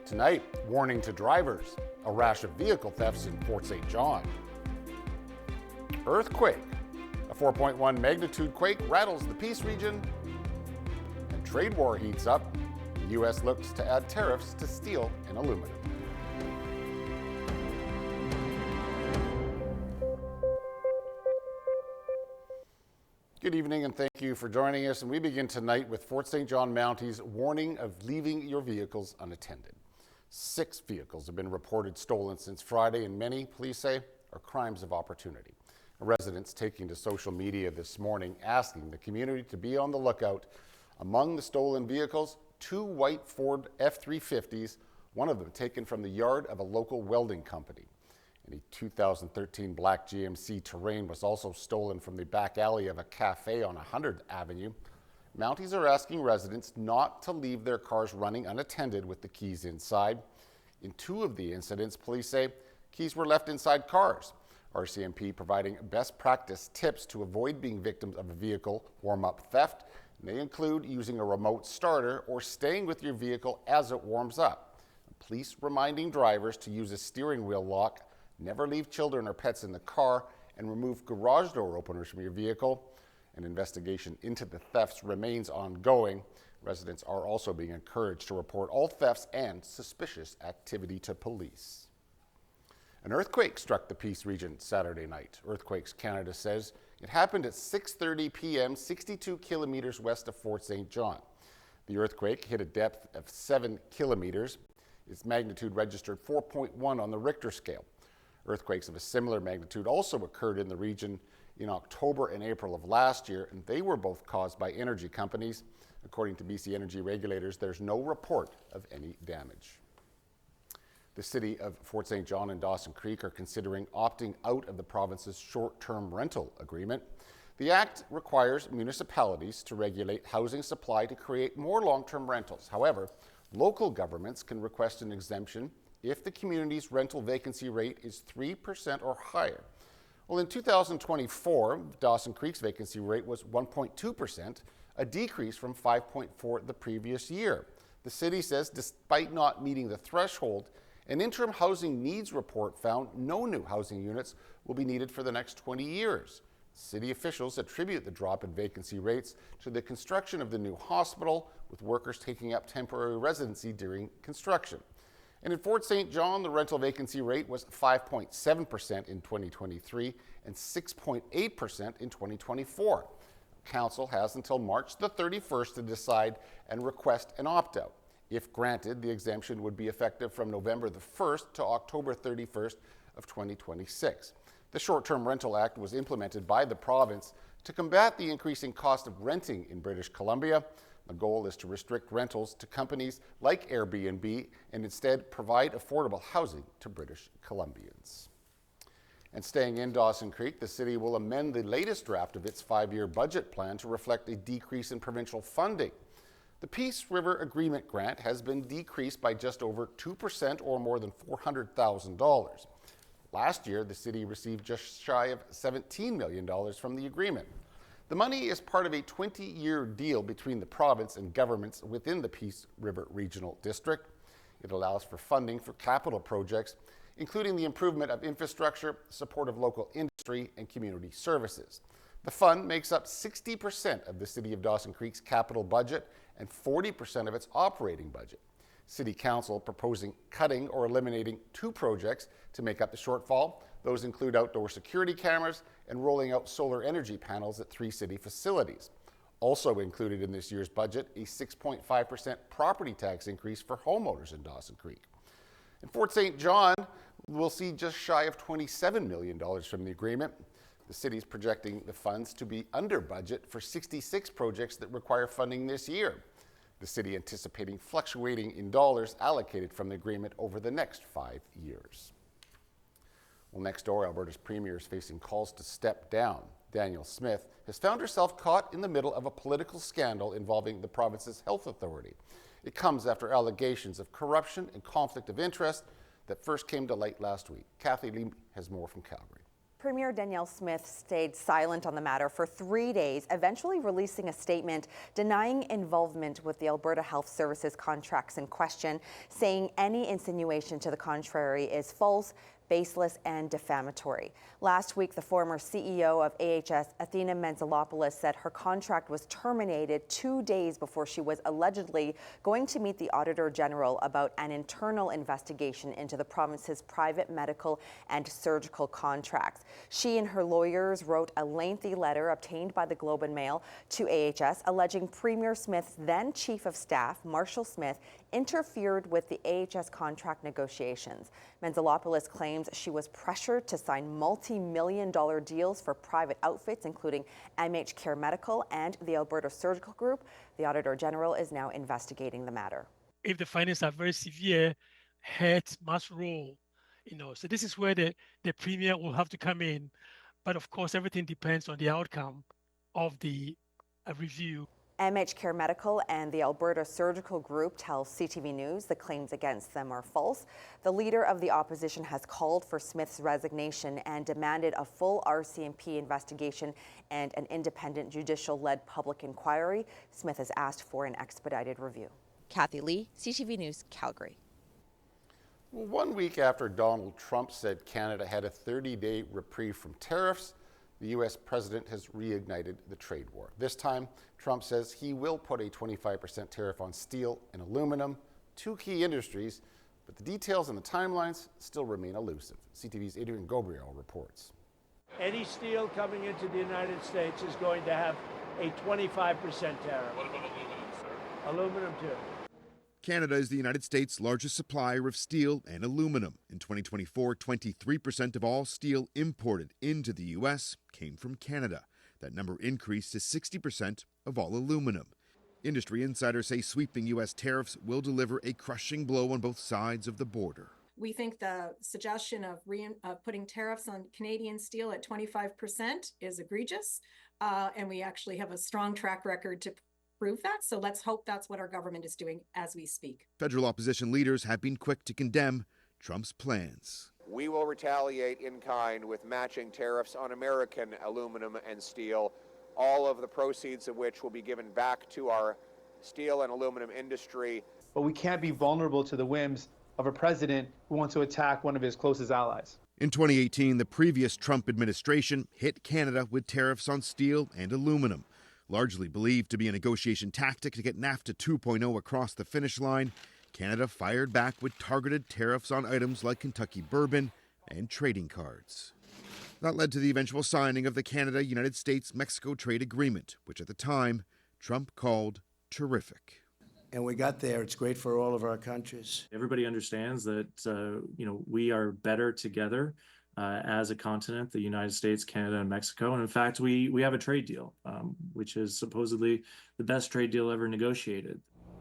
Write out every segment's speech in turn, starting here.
Tonight, warning to drivers, a rash of vehicle thefts in Fort St. John. Earthquake, a 4.1 magnitude quake rattles the Peace region. And trade war heats up. The U.S. looks to add tariffs to steel and aluminum. Good evening and thank you for joining us. And we begin tonight with Fort St. John Mounties warning of leaving your vehicles unattended. 6 vehicles have been reported stolen since Friday, and many, police say, are crimes of opportunity. Residents taking to social media this morning asking the community to be on the lookout. Among the stolen vehicles, 2 white Ford F-350s, one of them taken from the yard of a local welding company. And a 2013 black GMC Terrain was also stolen from the back alley of a cafe on 100th Avenue. Mounties are asking residents not to leave their cars running unattended with the keys inside. In 2 of the incidents, police say keys were left inside cars. RCMP providing best practice tips to avoid being victims of a vehicle warm-up theft. And they include using a remote starter or staying with your vehicle as it warms up. Police reminding drivers to use a steering wheel lock, never leave children or pets in the car, and remove garage door openers from your vehicle. An investigation into the thefts remains ongoing. Residents are also being encouraged to report all thefts and suspicious activity to police. An earthquake struck the Peace region Saturday night. Earthquakes Canada says it happened at 6:30 p.m. 62 kilometers west of Fort St. John. The earthquake hit a depth of 7 kilometers. Its magnitude registered 4.1 on the Richter scale. Earthquakes of a similar magnitude also occurred in the region in October and April of last year, and they were both caused by energy companies. According to BC energy regulators, there's no report of any damage. The city of Fort St. John and Dawson Creek are considering opting out of the province's short-term rental agreement. The act requires municipalities to regulate housing supply to create more long-term rentals. However, local governments can request an exemption if the community's rental vacancy rate is 3% or higher. Well, in 2024, Dawson Creek's vacancy rate was 1.2%, a decrease from 5.4% the previous year. The city says despite not meeting the threshold, an interim housing needs report found no new housing units will be needed for the next 20 years. City officials attribute the drop in vacancy rates to the construction of the new hospital, with workers taking up temporary residency during construction. And in Fort St. John, the rental vacancy rate was 5.7% in 2023 and 6.8% in 2024. Council has until March the 31st to decide and request an opt-out. If granted, the exemption would be effective from November the 1st to October 31st of 2026. The Short-Term Rental Act was implemented by the province to combat the increasing cost of renting in British Columbia. The goal is to restrict rentals to companies like Airbnb and instead provide affordable housing to British Columbians. And staying in Dawson Creek, the city will amend the latest draft of its 5-year budget plan to reflect a decrease in provincial funding. The Peace River Agreement grant has been decreased by just over 2% or more than $400,000. Last year, the city received just shy of $17 million from the agreement. The money is part of a 20-year deal between the province and governments within the Peace River Regional District. It allows for funding for capital projects, including the improvement of infrastructure, support of local industry, and community services. The fund makes up 60% of the City of Dawson Creek's capital budget and 40% of its operating budget. City Council proposing cutting or eliminating 2 projects to make up the shortfall. Those include outdoor security cameras and rolling out solar energy panels at 3 city facilities. Also included in this year's budget, a 6.5% property tax increase for homeowners in Dawson Creek. In Fort St. John, we'll see just shy of $27 million from the agreement. The city is projecting the funds to be under budget for 66 projects that require funding this year. The city anticipating fluctuating in dollars allocated from the agreement over the next 5 years. Well, next door, Alberta's premier is facing calls to step down. Danielle Smith has found herself caught in the middle of a political scandal involving the province's health authority. It comes after allegations of corruption and conflict of interest that first came to light last week. Kathy Lee has more from Calgary. Premier Danielle Smith stayed silent on the matter for 3 days, eventually releasing a statement denying involvement with the Alberta Health Services contracts in question, saying any insinuation to the contrary is false, baseless and defamatory. Last week, the former CEO of AHS, Athena Mentzelopoulos, said her contract was terminated 2 days before she was allegedly going to meet the Auditor General about an internal investigation into the province's private medical and surgical contracts. She and her lawyers wrote a lengthy letter obtained by the Globe and Mail to AHS alleging Premier Smith's then Chief of Staff, Marshall Smith, interfered with the AHS contract negotiations. Mentzelopoulos claims she was pressured to sign multi-million-dollar deals for private outfits, including MH Care Medical and the Alberta Surgical Group. The Auditor General is now investigating the matter. If the findings are very severe, heads must roll. So this is where the Premier will have to come in. But of course, everything depends on the outcome of the review. MH Care Medical and the Alberta Surgical Group tell CTV News the claims against them are false. The leader of the opposition has called for Smith's resignation and demanded a full RCMP investigation and an independent judicial-led public inquiry. Smith has asked for an expedited review. Kathy Lee, CTV News, Calgary. 1 week after Donald Trump said Canada had a 30-day reprieve from tariffs, the U.S. president has reignited the trade war. This time, Trump says he will put a 25% tariff on steel and aluminum, two key industries, but the details and the timelines still remain elusive. CTV's Adrian Gabriel reports. Any steel coming into the United States is going to have a 25% tariff. What about aluminum, sir? Aluminum, too. Canada is the United States' largest supplier of steel and aluminum. In 2024, 23% of all steel imported into the U.S. came from Canada. That number increased to 60% of all aluminum. Industry insiders say sweeping U.S. tariffs will deliver a crushing blow on both sides of the border. We think the suggestion of putting tariffs on Canadian steel at 25% is egregious, and we actually have a strong track record to prove that. So let's hope that's what our government is doing as we speak. Federal opposition leaders have been quick to condemn Trump's plans. We will retaliate in kind with matching tariffs on American aluminum and steel, all of the proceeds of which will be given back to our steel and aluminum industry. But we can't be vulnerable to the whims of a president who wants to attack one of his closest allies. In 2018, the previous Trump administration hit Canada with tariffs on steel and aluminum. Largely believed to be a negotiation tactic to get NAFTA 2.0 across the finish line, Canada fired back with targeted tariffs on items like Kentucky bourbon and trading cards. That led to the eventual signing of the Canada-United States-Mexico trade agreement, which at the time Trump called terrific. And we got there. It's great for all of our countries. Everybody understands that we are better together as a continent, the United States, Canada, and Mexico. And in fact, we have a trade deal, which is supposedly the best trade deal ever negotiated.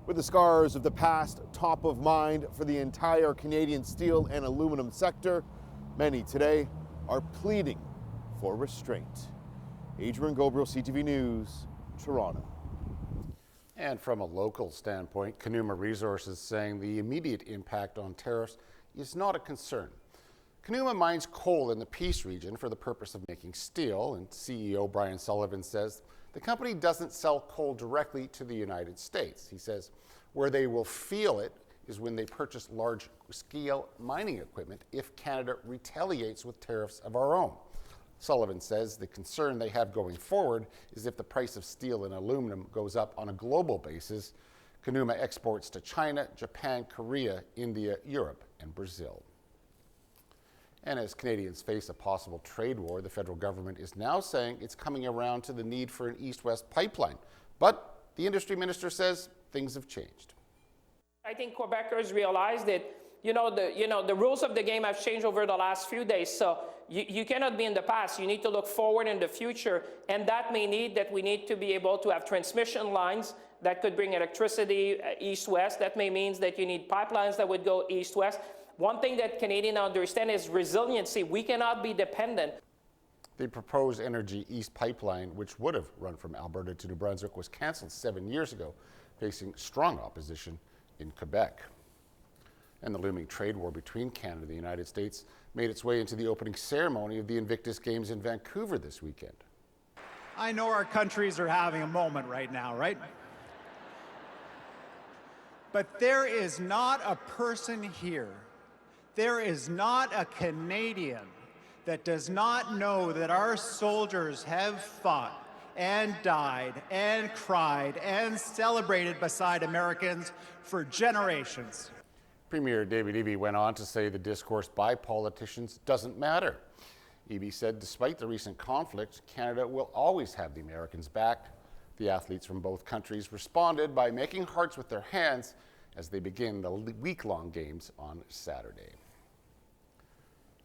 With the scars of the past top of mind for the entire Canadian steel and aluminum sector, many today are pleading for restraint. Adrian Gabriel, CTV News, Toronto. And from a local standpoint, Conuma Resources saying the immediate impact on tariffs is not a concern. Conuma mines coal in the Peace region for the purpose of making steel, and CEO Brian Sullivan says the company doesn't sell coal directly to the United States. He says where they will feel it is when they purchase large-scale mining equipment if Canada retaliates with tariffs of our own. Sullivan says the concern they have going forward is if the price of steel and aluminum goes up on a global basis. Conuma exports to China, Japan, Korea, India, Europe, and Brazil. And as Canadians face a possible trade war, the federal government is now saying it's coming around to the need for an east-west pipeline. But the industry minister says things have changed. I think Quebecers realize that the rules of the game have changed over the last few days. So you cannot be in the past. You need to look forward in the future, and that may need that we need to be able to have transmission lines that could bring electricity east-west. That may mean that you need pipelines that would go east-west. One thing that Canadians understand is resiliency. We cannot be dependent. The proposed Energy East pipeline, which would have run from Alberta to New Brunswick, was canceled 7 years ago, facing strong opposition in Quebec. And the looming trade war between Canada and the United States made its way into the opening ceremony of the Invictus Games in Vancouver this weekend. I know our countries are having a moment right now, right? But there is not a person here, there is not a Canadian that does not know that our soldiers have fought and died and cried and celebrated beside Americans for generations. Premier David Eby went on to say the discourse by politicians doesn't matter. Eby said despite the recent conflict, Canada will always have the Americans back. The athletes from both countries responded by making hearts with their hands as they begin the week-long games on Saturday.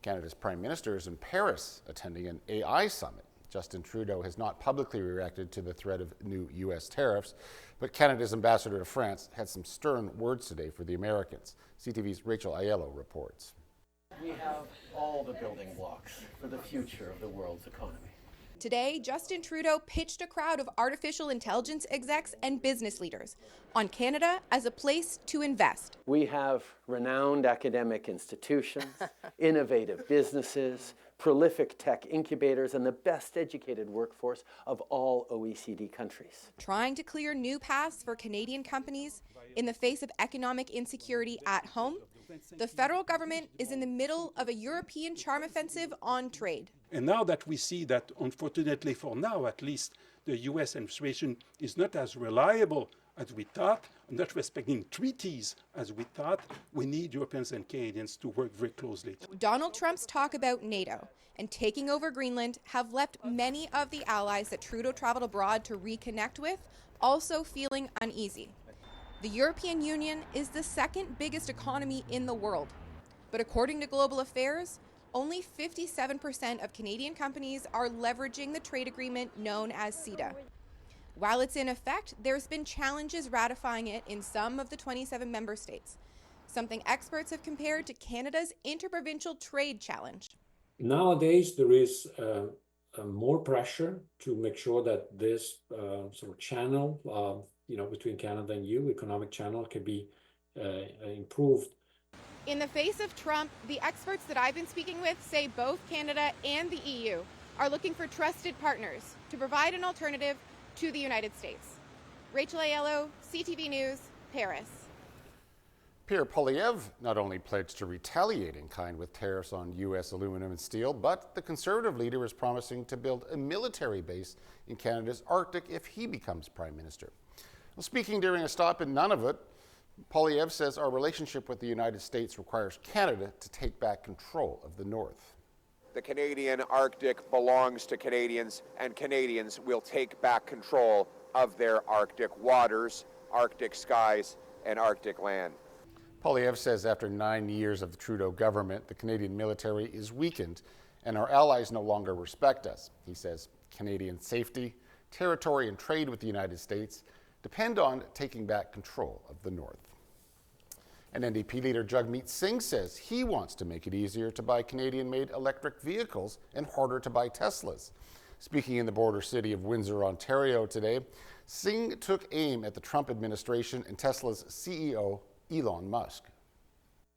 Canada's Prime Minister is in Paris attending an AI summit. Justin Trudeau has not publicly reacted to the threat of new U.S. tariffs, but Canada's ambassador to France had some stern words today for the Americans. CTV's Rachel Aiello reports. We have all the building blocks for the future of the world's economy. Today, Justin Trudeau pitched a crowd of artificial intelligence execs and business leaders on Canada as a place to invest. We have renowned academic institutions, innovative businesses, prolific tech incubators, and the best educated workforce of all OECD countries. Trying to clear new paths for Canadian companies in the face of economic insecurity at home, the federal government is in the middle of a European charm offensive on trade. And now that we see that, unfortunately for now at least, the US administration is not as reliable as we thought, not respecting treaties as we thought, we need Europeans and Canadians to work very closely. Donald Trump's talk about NATO and taking over Greenland have left many of the allies that Trudeau traveled abroad to reconnect with also feeling uneasy. The European Union is the second biggest economy in the world, but according to Global Affairs, only 57% of Canadian companies are leveraging the trade agreement known as CETA. While it's in effect, there's been challenges ratifying it in some of the 27 member states, something experts have compared to Canada's interprovincial trade challenge. Nowadays, there is more pressure to make sure that this sort of channel, between Canada and EU, economic channel, can be improved. In the face of Trump, the experts that I've been speaking with say both Canada and the EU are looking for trusted partners to provide an alternative to the United States. Rachel Aiello, CTV News, Paris. Pierre Poilievre not only pledged to retaliate in kind with tariffs on U.S. aluminum and steel, but the Conservative leader is promising to build a military base in Canada's Arctic if he becomes Prime Minister. Well, speaking during a stop in Nunavut, Poilievre says our relationship with the United States requires Canada to take back control of the North. The Canadian Arctic belongs to Canadians, and Canadians will take back control of their Arctic waters, Arctic skies, and Arctic land. Poilievre says after 9 years of the Trudeau government, the Canadian military is weakened and our allies no longer respect us. He says Canadian safety, territory, and trade with the United States depend on taking back control of the North. And NDP leader Jagmeet Singh says he wants to make it easier to buy Canadian-made electric vehicles and harder to buy Teslas. Speaking in the border city of Windsor, Ontario today, Singh took aim at the Trump administration and Tesla's CEO, Elon Musk.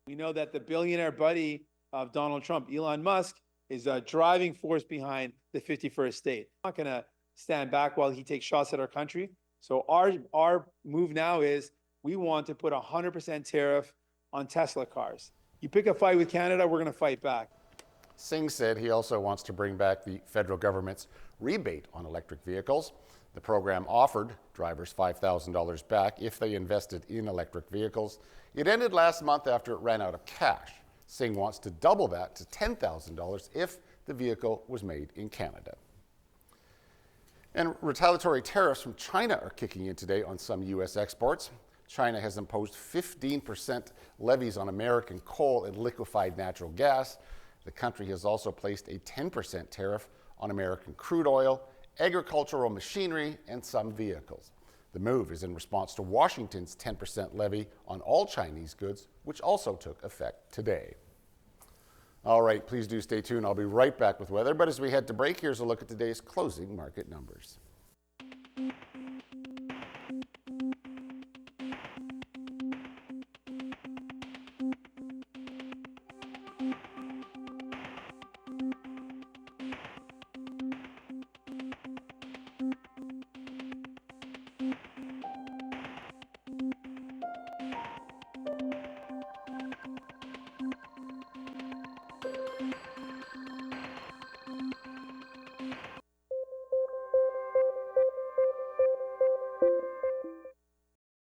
We know that the billionaire buddy of Donald Trump, Elon Musk, is a driving force behind the 51st state. I'm not going to stand back while he takes shots at our country. So our move now is we want to put a 100% tariff on Tesla cars. You pick a fight with Canada, we're going to fight back. Singh said he also wants to bring back the federal government's rebate on electric vehicles. The program offered drivers $5,000 back if they invested in electric vehicles. It ended last month after it ran out of cash. Singh wants to double that to $10,000 if the vehicle was made in Canada. And retaliatory tariffs from China are kicking in today on some U.S. exports. China has imposed 15% levies on American coal and liquefied natural gas. The country has also placed a 10% tariff on American crude oil, agricultural machinery, and some vehicles. The move is in response to Washington's 10% levy on all Chinese goods, which also took effect today. All right, please do stay tuned. I'll be right back with weather, but as we head to break, here's a look at today's closing market numbers.